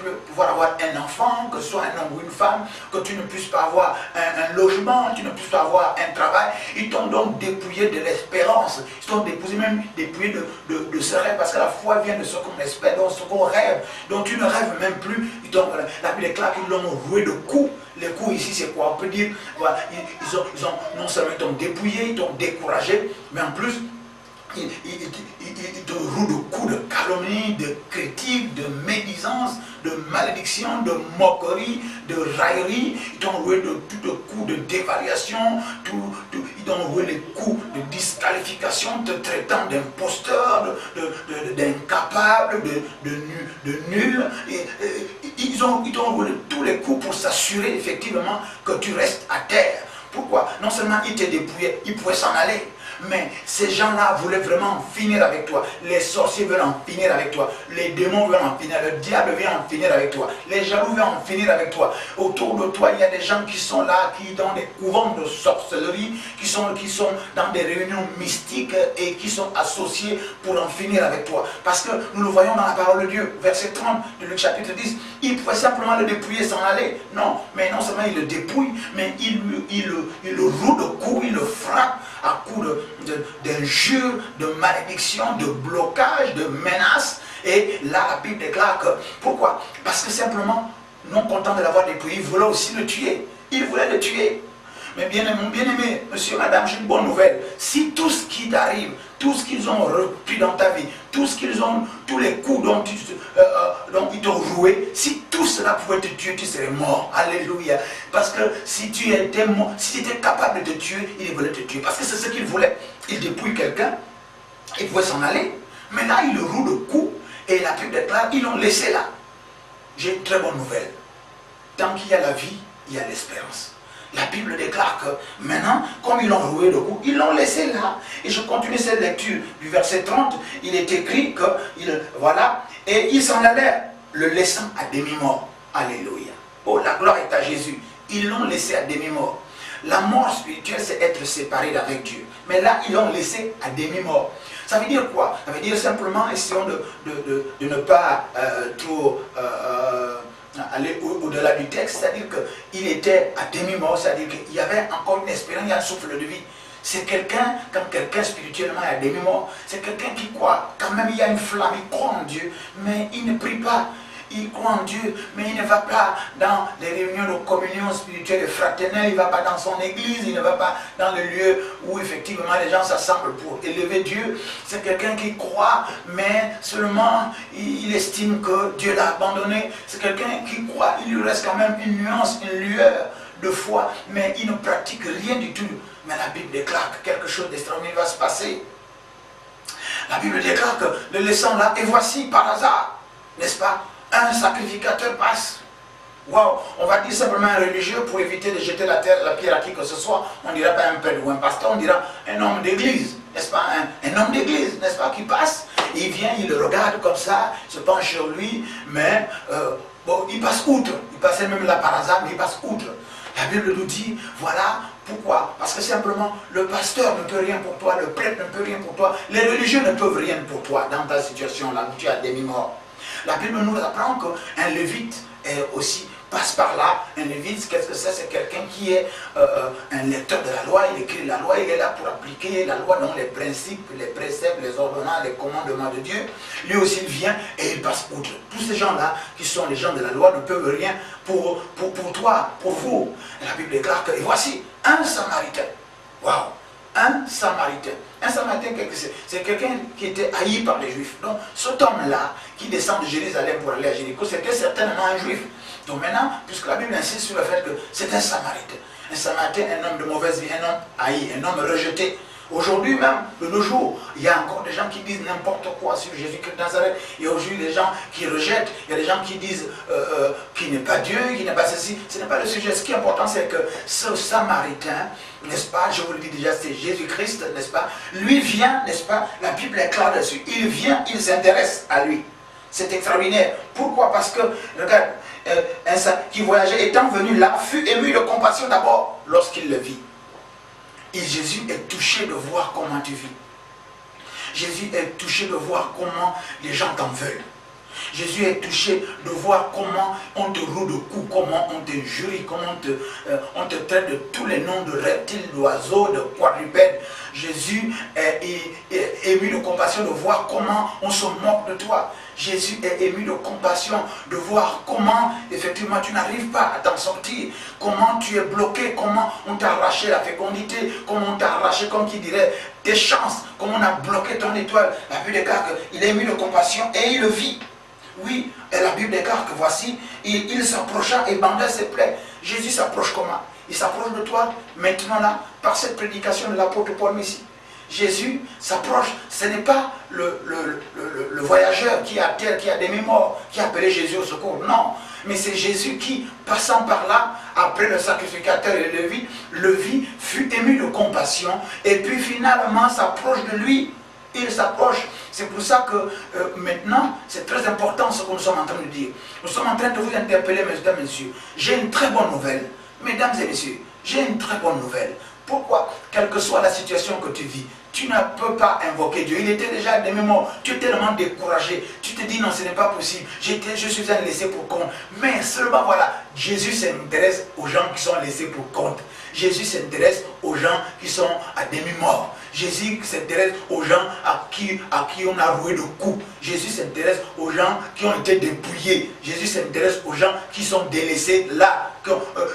plus pouvoir avoir un enfant, que ce soit un homme ou une femme, que tu ne puisses pas avoir un logement, tu ne puisses pas avoir un travail. Ils t'ont donc dépouillé de l'espérance. Ils t'ont dépouillé de ce rêve, parce que la foi vient de ce qu'on espère, de ce qu'on rêve. Donc tu ne rêves même plus. La Bible déclare qu'ils l'ont roué de coups. Les coups ici, c'est quoi? On peut dire, voilà, ils ont non seulement ils t'ont dépouillé, ils t'ont découragé, mais en plus, ils te rouent de coups de calomnie, de critiques, de médisance, de malédiction, de moquerie, de raillerie. Ils t'ont roué de coups de dévaluation, ils t'ont roué les coups de disqualification, te traitant d'imposteur, d'incapable, de nul. Ils t'ont roué de tous les coups pour s'assurer effectivement que tu restes à terre. Pourquoi? Non seulement ils te dépouillaient, ils pouvaient s'en aller. Mais ces gens-là voulaient vraiment en finir avec toi. Les sorciers veulent en finir avec toi. Les démons veulent en finir. Le diable vient en finir avec toi. Les jaloux veulent en finir avec toi. Autour de toi, il y a des gens qui sont là, qui dans des couvents de sorcellerie, qui sont dans des réunions mystiques et qui sont associés pour en finir avec toi. Parce que nous le voyons dans la parole de Dieu, verset 30 de Luc chapitre 10. Il pouvait simplement le dépouiller et s'en aller. Non, mais non seulement il le dépouille, mais il le roue de coups, il le frappe à coups d'injures, de malédictions, de blocages, de menaces. Et là, la Bible déclare que, pourquoi? Parce que simplement, non content de l'avoir dépouillé, il voulait aussi le tuer. Il voulait le tuer. Mais mon bien-aimé, monsieur, madame, j'ai une bonne nouvelle. Si tout ce qui t'arrive, tout ce qu'ils ont repris dans ta vie, tous les coups dont ils t'ont roué, si tout cela pouvait te tuer, tu serais mort. Alléluia. Parce que si tu étais mort, si tu étais capable de te tuer, il voulait te tuer. Parce que c'est ce qu'il voulait. Il dépouille quelqu'un, il pouvait s'en aller. Mais là, il le roue de coups. Et la Bible déclare, ils l'ont laissé là. J'ai une très bonne nouvelle. Tant qu'il y a la vie, il y a l'espérance. La Bible déclare que maintenant, comme ils l'ont roué de coups, ils l'ont laissé là. Et je continue cette lecture du verset 30. Il est écrit que, voilà, et ils s'en allèrent, le laissant à demi-mort. Alléluia. Oh, la gloire est à Jésus. Ils l'ont laissé à demi-mort. La mort spirituelle, c'est être séparé d'avec Dieu. Mais là, ils l'ont laissé à demi-mort. Ça veut dire quoi? Ça veut dire simplement, essayons de ne pas trop... aller au-delà du texte, c'est-à-dire qu'il était à demi-mort, c'est-à-dire qu'il y avait encore une espérance, il y a un souffle de vie. C'est quelqu'un, quand quelqu'un spirituellement est à demi-mort, c'est quelqu'un qui croit, quand même il y a une flamme, il croit en Dieu, mais il ne prie pas. Il croit en Dieu, mais il ne va pas dans les réunions de communion spirituelle et fraternelle, il ne va pas dans son église, il ne va pas dans le lieu où effectivement les gens s'assemblent pour élever Dieu. C'est quelqu'un qui croit, mais seulement il estime que Dieu l'a abandonné. C'est quelqu'un qui croit, il lui reste quand même une nuance, une lueur de foi, mais il ne pratique rien du tout. Mais la Bible déclare que quelque chose d'extraordinaire va se passer. La Bible déclare que le laissant là, et voici par hasard, n'est-ce pas, un sacrificateur passe. Waouh, on va dire simplement un religieux pour éviter de jeter la pierre à qui que ce soit. On ne dira pas un père ou un pasteur, on dira un homme d'église, n'est-ce pas, un homme d'église, n'est-ce pas, qui passe. Il vient, il le regarde comme ça, se penche sur lui, mais bon, il passe outre. Il passait même là par hasard, mais il passe outre. La Bible nous dit, voilà pourquoi. Parce que simplement, le pasteur ne peut rien pour toi, le prêtre ne peut rien pour toi, les religieux ne peuvent rien pour toi dans ta situation là où tu as demi-mort. La Bible nous apprend qu'un lévite aussi passe par là. Un lévite, qu'est-ce que c'est? C'est quelqu'un qui est un lecteur de la loi, il écrit la loi, il est là pour appliquer la loi, donc les principes, les préceptes, les ordonnances, les commandements de Dieu. Lui aussi il vient et il passe outre. Tous ces gens-là, qui sont les gens de la loi, ne peuvent rien pour toi, pour vous. Et la Bible déclare que, et voici, un Samaritain. Waouh! Un Samaritain. Un Samaritain, c'est quelqu'un qui était haï par les Juifs. Donc, cet homme-là, qui descend de Jérusalem pour aller à Jéricho, c'était certainement un Juif. Donc maintenant, puisque la Bible insiste sur le fait que c'est un Samaritain. Un Samaritain, un homme de mauvaise vie, un homme haï, un homme rejeté. Aujourd'hui même, de nos jours, il y a encore des gens qui disent n'importe quoi sur Jésus-Christ de Nazareth. Il y a aujourd'hui des gens qui rejettent, il y a des gens qui disent qu'il n'est pas Dieu, qu'il n'est pas ceci. Ce n'est pas le sujet. Ce qui est important, c'est que ce Samaritain, n'est-ce pas, je vous le dis déjà, c'est Jésus-Christ, n'est-ce pas, lui vient, n'est-ce pas, la Bible est claire dessus. Il vient, il s'intéresse à lui. C'est extraordinaire. Pourquoi? Parce que, regarde, qui voyageait, étant venu là, fut ému de compassion d'abord lorsqu'il le vit. Et Jésus est touché de voir comment tu vis. Jésus est touché de voir comment les gens t'en veulent. Jésus est touché de voir comment on te roue de coups, comment on t'injurie, comment on te traite de tous les noms de reptiles, d'oiseaux, de quadrupèdes. Jésus est ému de compassion de voir comment on se moque de toi. Jésus est ému de compassion de voir comment, effectivement, tu n'arrives pas à t'en sortir. Comment tu es bloqué, comment on t'a arraché la fécondité, comment on t'a arraché, comme qui dirait, tes chances, comment on a bloqué ton étoile. La Bible déclare qu'il est ému de compassion et il le vit. Oui, et la Bible déclare que voici, il s'approcha et bandait ses plaies. Jésus s'approche comment? Il s'approche de toi, maintenant là, par cette prédication de l'apôtre Paul ici. Jésus s'approche, ce n'est pas le voyageur qui a terre, qui a demi-mort, qui a appelé Jésus au secours, non. Mais c'est Jésus qui, passant par là, après le sacrificateur et le vit, fut ému de compassion, et puis finalement s'approche de lui. Il s'approche. C'est pour ça que maintenant, c'est très important ce que nous sommes en train de dire. Nous sommes en train de vous interpeller, mesdames et messieurs. J'ai une très bonne nouvelle. Mesdames et messieurs, j'ai une très bonne nouvelle. Pourquoi? Quelle que soit la situation que tu vis, tu ne peux pas invoquer Dieu. Il était déjà demi-mort. Tu es tellement découragé. Tu te dis non, ce n'est pas possible. Je suis un laissé pour compte. Mais seulement voilà, Jésus s'intéresse aux gens qui sont laissés pour compte. Jésus s'intéresse aux gens qui sont à demi-mort. Jésus s'intéresse aux gens à qui on a roué de coups. Jésus s'intéresse aux gens qui ont été dépouillés. Jésus s'intéresse aux gens qui sont délaissés là.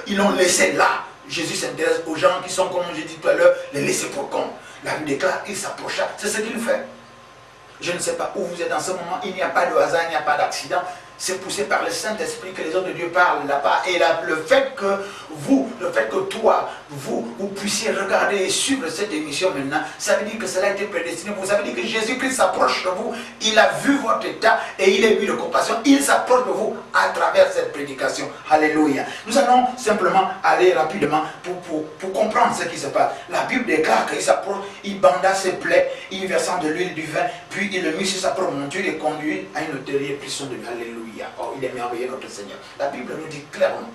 Ils l'ont laissé là. Jésus s'intéresse aux gens qui sont, comme j'ai dit tout à l'heure, les laissés pour compte. La Bible déclare qu'il s'approcha. C'est ce qu'il fait. Je ne sais pas où vous êtes en ce moment. Il n'y a pas de hasard, il n'y a pas d'accident. C'est poussé par le Saint-Esprit que les hommes de Dieu parlent là-bas. Et là, le fait que toi, vous puissiez regarder et suivre cette émission maintenant, ça veut dire que cela a été prédestiné pour vous. Ça veut dire que Jésus-Christ s'approche de vous. Il a vu votre état et il est vu de compassion. Il s'approche de vous à travers cette prédication. Alléluia. Nous allons simplement aller rapidement pour comprendre ce qui se passe. La Bible déclare qu'il s'approche, il banda ses plaies, il versant de l'huile du vin, puis il le mit sur sa propre monture et conduit à une hôtellerie puissante de lui. Alléluia. Oh, il est merveilleux notre Seigneur. La Bible nous dit clairement,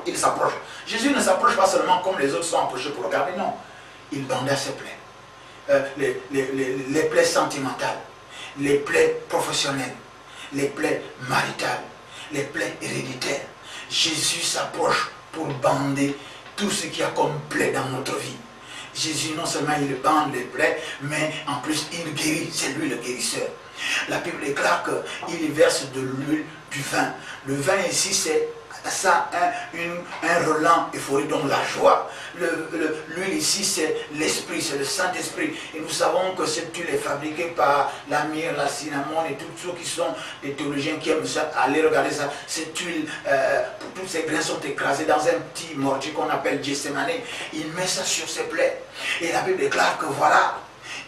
il s'approche. Jésus ne s'approche pas seulement comme les autres sont approchés pour regarder, non. Il bandait ses plaies. Les plaies sentimentales, les plaies professionnelles, les plaies maritales, les plaies héréditaires. Jésus s'approche pour bander tout ce qu'il y a comme plaie dans notre vie. Jésus, non seulement il bande les plaies, mais en plus il guérit, c'est lui le guérisseur. La Bible déclare qu'il verse de l'huile, du vin. Le vin ici, c'est ça, un relent euphorique, donc la joie. L'huile ici, c'est l'esprit, c'est le Saint-Esprit. Et nous savons que cette huile est fabriquée par la myrrhe, la cinnamon et tous ceux qui sont des théologiens qui aiment ça. Allez regarder ça. Cette huile, tous ces grains sont écrasés dans un petit mortier qu'on appelle Gethsemane. Il met ça sur ses plaies. Et la Bible déclare que voilà,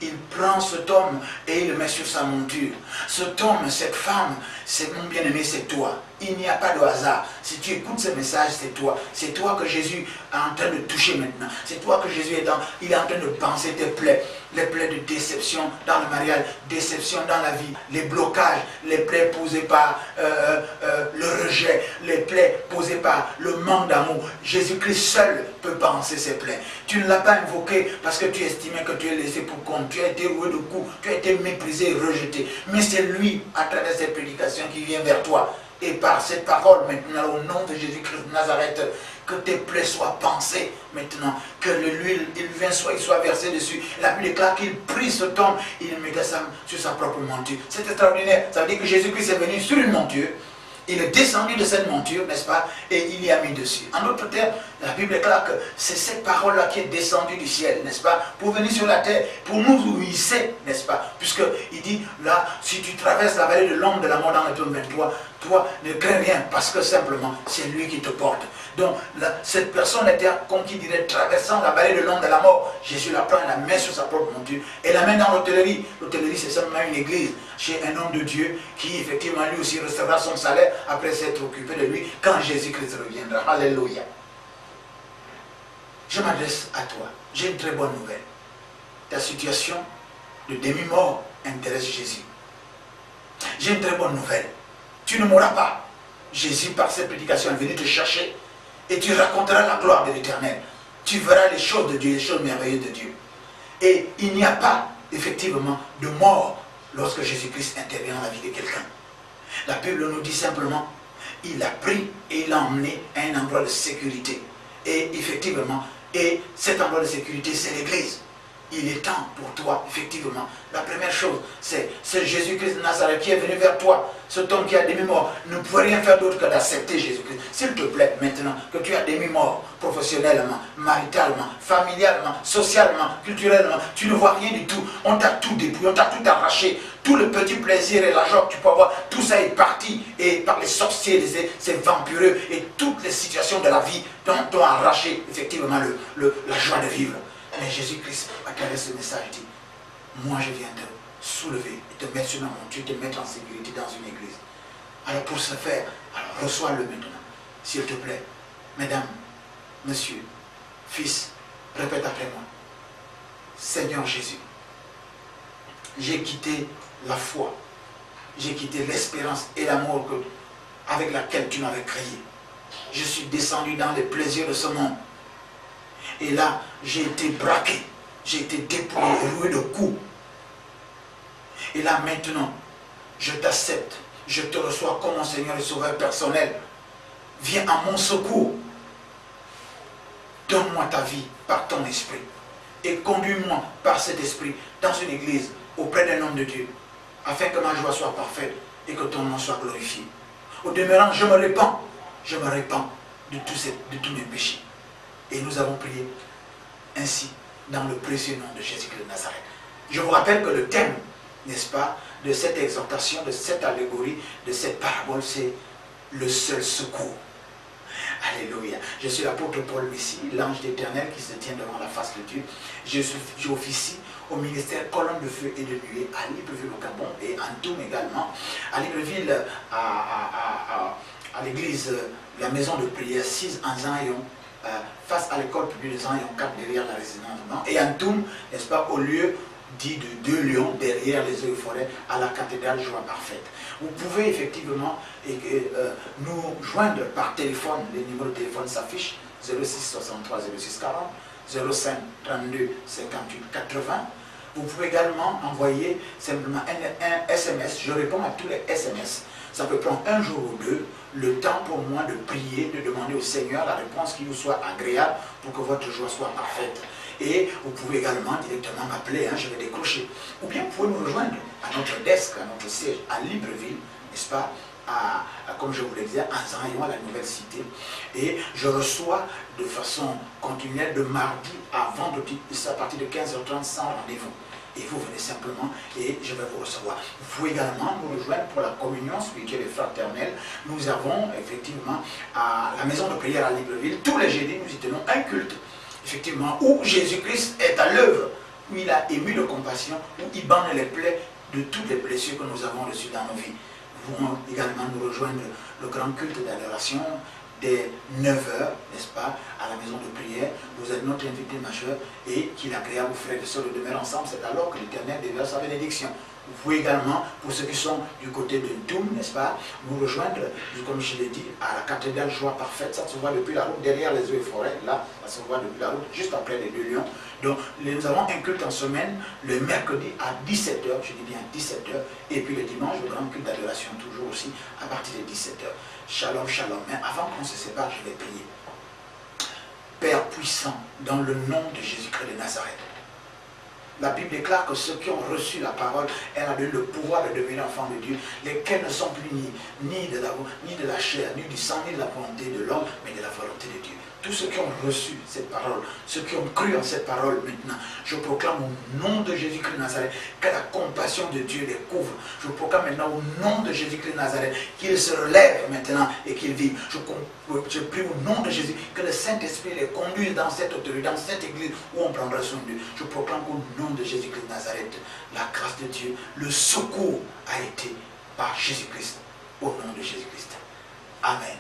il prend cet homme et il le met sur sa monture. Cet homme, cette femme, c'est mon bien-aimé, c'est toi. Il n'y a pas de hasard. Si tu écoutes ce message, c'est toi. C'est toi que Jésus est en train de toucher maintenant. C'est toi que Jésus est en train de penser tes plaies. Les plaies de déception dans le mariage, déception dans la vie, les blocages, les plaies posées par le rejet, les plaies posées par le manque d'amour. Jésus-Christ seul peut penser ces plaies. Tu ne l'as pas invoqué parce que tu estimais que tu es laissé pour compte. Tu as été roué de coups, tu as été méprisé et rejeté. Mais c'est lui, à travers cette prédication, qui vient vers toi. Et par cette parole maintenant, au nom de Jésus-Christ de Nazareth, que tes plaies soient pensées maintenant, que l'huile, il soit versé dessus. La Bible déclare qu'il prit cet homme, il le mettait sur sa propre monture. C'est extraordinaire. Ça veut dire que Jésus-Christ est venu sur une monture, il est descendu de cette monture, n'est-ce pas, et il y a mis dessus. En d'autres termes, la Bible déclare que c'est cette parole-là qui est descendue du ciel, n'est-ce pas, pour venir sur la terre, pour nous hisser, n'est-ce pas, puisqu'il dit, là, si tu traverses la vallée de l'ombre de la mort dans le psaume 23, toi, ne crains rien, parce que simplement, c'est lui qui te porte. Donc, cette personne était, comme qui dirait, traversant la vallée de l'ombre de la mort. Jésus la prend, la met sur sa propre monture, et la met dans l'hôtellerie. L'hôtellerie, c'est simplement une église, chez un homme de Dieu, qui, effectivement, lui aussi recevra son salaire, après s'être occupé de lui, quand Jésus-Christ reviendra. Alléluia. Je m'adresse à toi. J'ai une très bonne nouvelle. Ta situation de demi-mort intéresse Jésus. J'ai une très bonne nouvelle. Tu ne mourras pas. Jésus, par cette prédication, est venu te chercher et tu raconteras la gloire de l'Éternel. Tu verras les choses de Dieu, les choses merveilleuses de Dieu. Et il n'y a pas, effectivement, de mort lorsque Jésus-Christ intervient dans la vie de quelqu'un. La Bible nous dit simplement, il l'a pris et il l'a emmené à un endroit de sécurité. Et effectivement, et cet endroit de sécurité, c'est l'Église. Il est temps pour toi, effectivement. La première chose, c'est Jésus-Christ de Nazareth qui est venu vers toi. Cet homme qui a demi-mort ne pouvait rien faire d'autre que d'accepter Jésus-Christ. S'il te plaît, maintenant, que tu as demi-mort, professionnellement, maritalement, familialement, socialement, culturellement, tu ne vois rien du tout. On t'a tout dépouillé, on t'a tout arraché. Tout le petit plaisir et la joie que tu peux avoir, tout ça est parti. Et par les sorciers, ces vampireux et toutes les situations de la vie t'ont arraché, effectivement, la joie de vivre. Mais Jésus-Christ, à travers ce message, dit, moi je viens te soulever et te mettre sur mon Dieu, te mettre en sécurité dans une église. Alors pour ce faire, alors reçois-le maintenant, s'il te plaît. Mesdames, messieurs, fils, répète après moi. Seigneur Jésus, j'ai quitté la foi, j'ai quitté l'espérance et l'amour avec laquelle tu m'avais créé. Je suis descendu dans les plaisirs de ce monde. Et là, j'ai été braqué, j'ai été dépouillé, roué de coups. Et là, maintenant, je t'accepte, je te reçois comme mon Seigneur et Sauveur personnel. Viens à mon secours. Donne-moi ta vie par ton esprit. Et conduis-moi par cet esprit dans une église, auprès d'un homme de Dieu, afin que ma joie soit parfaite et que ton nom soit glorifié. Au demeurant, je me répands de tous mes péchés. Et nous avons prié ainsi dans le précieux nom de Jésus-Christ de Nazareth. Je vous rappelle que le thème, n'est-ce pas, de cette exhortation, de cette allégorie, de cette parabole, c'est le seul secours. Alléluia. Je suis l'apôtre Paul Messi, l'ange d'Éternel qui se tient devant la face de Dieu. J'officie au ministère Colonne de Feu et de Nuée à Libreville au Gabon et en Toum également. À Libreville, à l'église, la maison de prière 6 en Zion, face à l'école publique de Zion 4 derrière la résidence Blanc, et en Toum, n'est-ce pas, au lieu dit de 2 lions derrière les eaux et forêts à la cathédrale Joie Parfaite. Vous pouvez effectivement nous joindre par téléphone, les numéros de téléphone s'affichent 06 63 06 40, 05 32 58 80. Vous pouvez également envoyer simplement un SMS, je réponds à tous les SMS. Ça peut prendre un jour ou deux, le temps pour moi de prier, de demander au Seigneur la réponse qui vous soit agréable pour que votre joie soit parfaite. Et vous pouvez également directement m'appeler, je vais décrocher. Ou bien vous pouvez nous rejoindre à notre desk, à notre siège à Libreville, n'est-ce pas, comme je vous le disais, à Zion, à la nouvelle cité. Et je reçois de façon continuelle de mardi à vendredi, à partir de 15h30 sans rendez-vous. Et vous venez simplement et je vais vous recevoir. Vous pouvez également nous rejoindre pour la communion spirituelle et fraternelle. Nous avons effectivement à la maison de prière à Libreville, tous les jeudis, nous y tenons un culte, effectivement, où Jésus-Christ est à l'œuvre, où il a ému de compassion, où il bande les plaies de toutes les blessures que nous avons reçues dans nos vies. Vous pouvez également nous rejoindre le grand culte d'adoration dès 9h, n'est-ce pas, à la maison de prière. Vous êtes notre invité majeur et qu'il est agréable, frères et sœurs, de demeurer ensemble. C'est alors que l'Éternel déverse sa bénédiction. Vous pouvez également, pour ceux qui sont du côté de Toum, n'est-ce pas, nous rejoindre, comme je l'ai dit, à la cathédrale Joie Parfaite. Ça se voit depuis la route, derrière les eaux et forêts. Là, ça se voit depuis la route, juste après les 2 lions. Donc, nous avons un culte en semaine, le mercredi à 17h, je dis bien 17h, et puis le dimanche, le grand culte d'adoration, toujours aussi, à partir de 17h. Shalom, shalom. Mais avant qu'on se sépare, je vais prier. Père puissant, dans le nom de Jésus-Christ de Nazareth, la Bible déclare que ceux qui ont reçu la parole, elle a donné le pouvoir de devenir enfants de Dieu, lesquels ne sont plus ni de la chair, ni du sang, ni de la volonté de l'homme, mais de la volonté de Dieu. Tous ceux qui ont reçu cette parole, ceux qui ont cru en cette parole maintenant, je proclame au nom de Jésus-Christ de Nazareth que la compassion de Dieu les couvre. Je proclame maintenant au nom de Jésus-Christ de Nazareth qu'ils se relèvent maintenant et qu'ils vivent. Je prie au nom de Jésus que le Saint-Esprit les conduise dans cette autorité, dans cette église où on prendra soin d'eux. Je proclame au nom de Jésus-Christ de Nazareth la grâce de Dieu, le secours a été par Jésus-Christ, au nom de Jésus-Christ. Amen.